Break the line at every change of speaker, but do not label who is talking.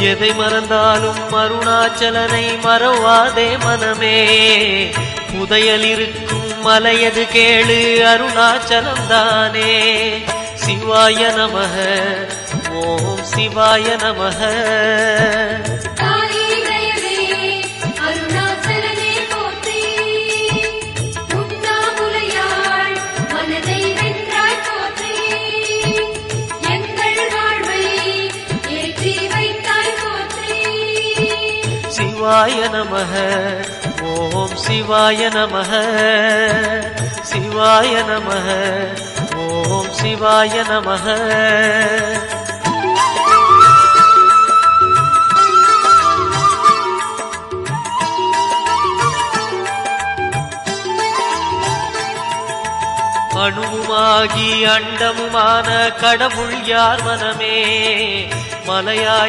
எதை மறந்தாலும் அருணாச்சலனை மறவாதே மனமே. புதையல் இருக்கும் மலையது கேளு அருணாச்சலம் தானே. சிவாய நமக ஓம் சிவாய நமக. சிவாய நமக ஓம் சிவாய நமக. சிவாய நமக ஓம் சிவாய நமக. அணுவுமாகி அண்டமுமான கடவுள் யார் மனமே. மலையாய்